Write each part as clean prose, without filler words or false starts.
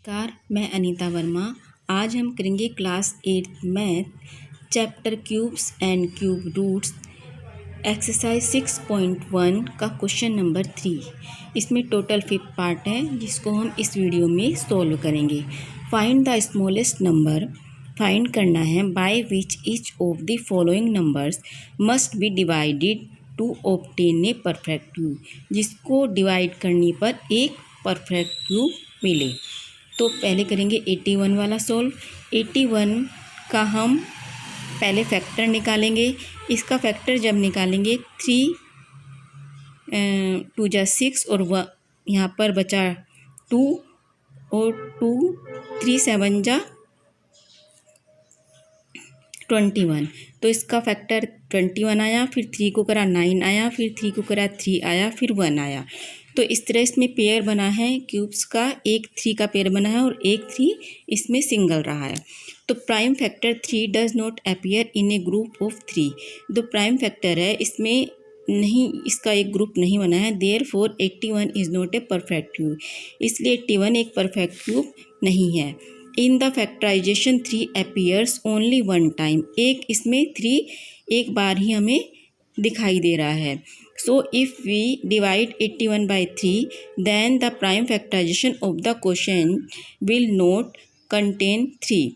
नमस्कार, मैं अनीता वर्मा। आज हम करेंगे class 8 math chapter cubes and cube roots exercise 6.1 का क्वेश्चन नंबर 3। इसमें टोटल 5 पार्ट है जिसको हम इस वीडियो में सॉल्व करेंगे। Find the smallest number, find करना है by which each of the following numbers must be divided to obtain a perfect cube, जिसको डिवाइड करने पर एक परफेक्ट क्यूब मिले। तो पहले करेंगे 81 वाला सॉल्व। 81 का हम पहले फैक्टर निकालेंगे। इसका फैक्टर जब निकालेंगे 3 2 जा 6 और यहाँ पर बचा 2 और 2 3 7 जा 21। तो इसका फैक्टर 21 आया, फिर 3 को करा 9 आया, फिर 3 को करा 3 आया, फिर 1 आया। तो इस तरह इसमें पेयर बना है क्यूब्स का, एक 3 का पेयर बना है और एक 3 इसमें सिंगल रहा है। तो prime factor 3 does not appear in a group of 3। जो प्राइम फैक्टर है इसमें नहीं, इसका एक ग्रुप नहीं बना है। Therefore 81 is not a perfect cube, इसलिए 81 एक परफेक्ट क्यूब नहीं है। In the factorisation 3 appears only one time, एक इसमें 3 एक बार ही हमें दिखाई दे रहा है। So if we divide 81 by 3 then the prime factorization of the quotient will not contain 3।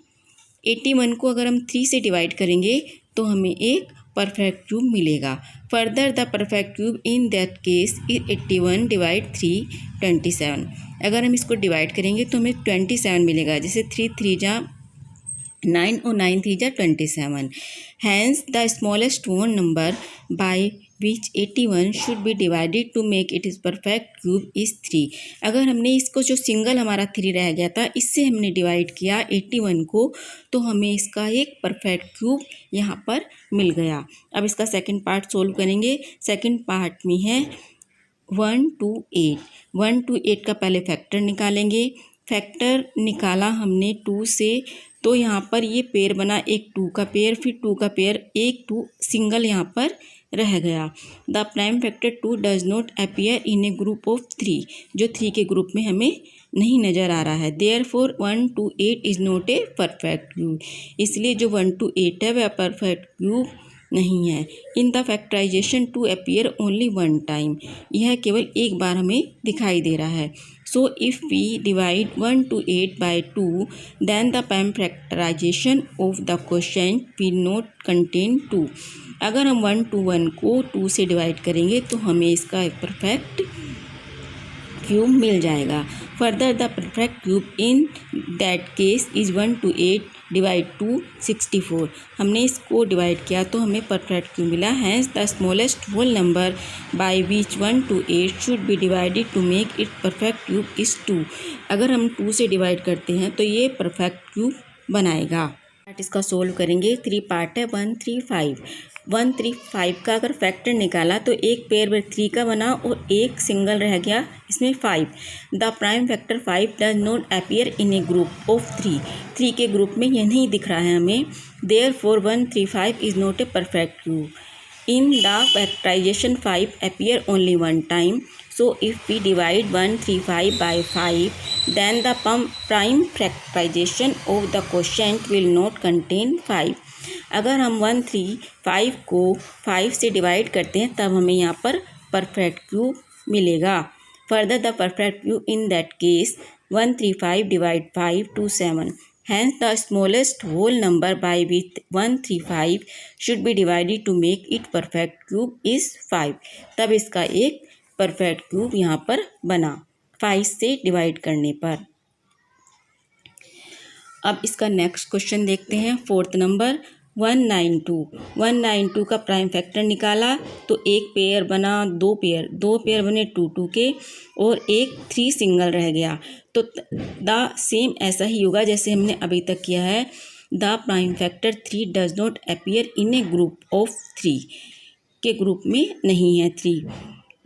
81 को अगर हम 3 से डिवाइड करेंगे तो हमें एक परफेक्ट क्यूब मिलेगा। Further the perfect cube in that case is 81 divide 3 27। अगर हम इसको डिवाइड करेंगे तो हमें 27 मिलेगा। जैसे 3 3 जा 9 और 9 3 जा 27। Hence the smallest whole number by which 81 should be divided to make it is perfect cube is 3। अगर हमने इसको जो सिंगल हमारा 3 रह गया था इससे हमने डिवाइड किया 81 को, तो हमें इसका एक परफेक्ट क्यूब यहाँ पर मिल गया। अब इसका सेकंड पार्ट सोल्व करेंगे। सेकंड पार्ट में है 1 to 8। 1 to 8 का पहले फैक्टर निकालेंगे। फैक्टर निकाला हमने 2 से, तो यहाँ पर ये पेयर बना, एक 2 का पेयर, फिर 2 का पेयर, एक 2 सिंगल यहाँ पर रह गया। The prime factor 2 does not appear in a group of 3, जो 3 के ग्रुप में हमें नहीं नज़र आ रहा है। Therefore 1 to 8 is not a perfect cube, इसलिए जो 1 to 8 है वह परफेक्ट क्यूब नहीं है। In the factorisation 2 appear only one time, यह केवल एक बार हमें दिखाई दे रहा है। So if we divide 1 to 8 by 2 then the prime factorization of the quotient will not contain 2। अगर हम 1 to 1 को 2 से डिवाइड करेंगे तो हमें इसका एक परफेक्ट क्यूब मिल जाएगा। Further the perfect cube in that case is 1 to 8 divide to 64। हमने इसको डिवाइड किया तो हमें परफेक्ट क्यूब मिला। Hence the smallest whole number by which 1 to 8 should be divided to make it perfect cube is 2। अगर हम 2 से divide करते हैं तो ये परफेक्ट क्यूब बनाएगा। इसका सोल्व करेंगे। 3 पार्ट है। 1 3 5। 1 3 5 का अगर फैक्टर निकाला तो एक पेयर में 3 का बना और एक सिंगल रह गया, इसमें 5। The prime factor 5 does not appear in a group of 3। 3 के ग्रुप में यह नहीं दिख रहा है हमें। Therefore 1 3 5 is not a perfect cube. In the factorisation 5 appear only one time. So if we divide 135 by 5 then the prime factorization of the quotient will not contain 5। अगर हम 135 को 5 से डिवाइड करते हैं तब हमें यहाँ पर परफेक्ट क्यूब मिलेगा। Further the perfect cube in that case 135 divide 5 to 7। Hence the smallest whole number by which 135 should be divided to make it perfect cube is 5। तब इसका एक परफेक्ट क्यूब यहाँ पर बना 5 से डिवाइड करने पर। अब इसका नेक्स्ट क्वेश्चन देखते हैं। 4th number 192। 192 का प्राइम फैक्टर निकाला तो एक पेयर बना, दो पेयर बने 2 2 के और एक 3 सिंगल रह गया। तो द सेम ऐसा ही होगा जैसे हमने अभी तक किया है। The prime factor 3 does not appear in a group of 3, के ग्रुप में नहीं है 3।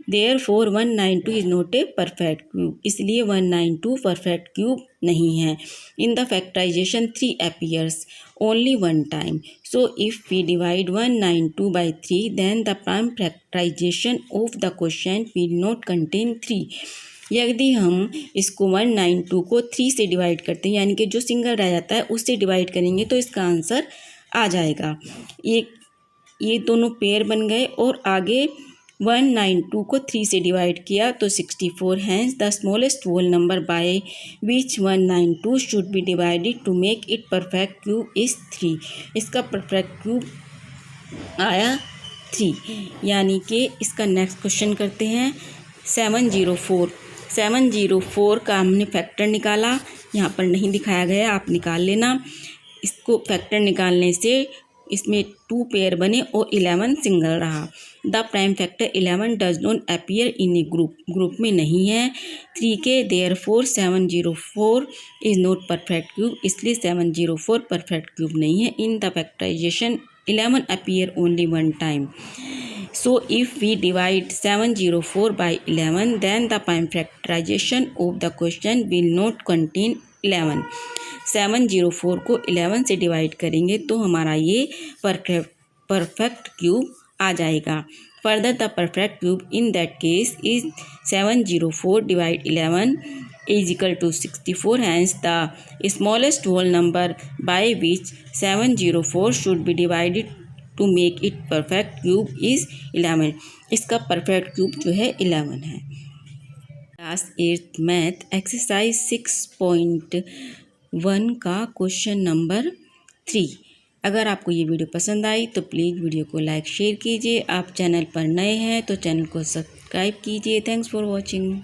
Therefore 192 is not a perfect cube, इसलिए 192 परफेक्ट क्यूब नहीं है। In the factorisation 3 appears only one time. So if we divide 192 by 3 then the prime factorization of the quotient will not contain 3। यदि हम इसको 192 को 3 से डिवाइड करते हैं, यानी कि जो सिंगल रह जाता है उससे डिवाइड करेंगे तो इसका आंसर आ जाएगा। ये दोनों पेयर बन गए और आगे 192 को 3 से डिवाइड किया तो 64। Hence the smallest whole number by which 192 should be divided to make it perfect cube is 3। इसका परफेक्ट क्यूब आया 3, यानी कि इसका नेक्स्ट क्वेश्चन करते हैं। 704 का हमने फैक्टर निकाला, यहाँ पर नहीं दिखाया गया, आप निकाल लेना। इसको फैक्टर निकालने से इसमें 2 पेयर बने और 11 सिंगल रहा। The prime factor 11 does not appear in a group में नहीं है 3 के, therefore 704 is not perfect cube, इसलिए 704 परफेक्ट क्यूब नहीं है। In the factorisation 11 appear only one time. So if we divide 704 by 11, then the prime factorization of the question will not contain 11. 704 को 11 से divide करेंगे तो हमारा ये परफेक्ट क्यूब आ जाएगा। Further the perfect cube in that case is 704 divide 11 is equal to 64. Hence the smallest whole number by which 704 should be divided to make it perfect cube is 11. इसका perfect cube जो है 11 है। Class 8 math exercise 6.1 का question number 3। अगर आपको ये video पसंद आई तो प्लीज़ वीडियो को लाइक शेयर कीजिए। आप चैनल पर नए हैं तो चैनल को सब्सक्राइब कीजिए। Thanks for watching.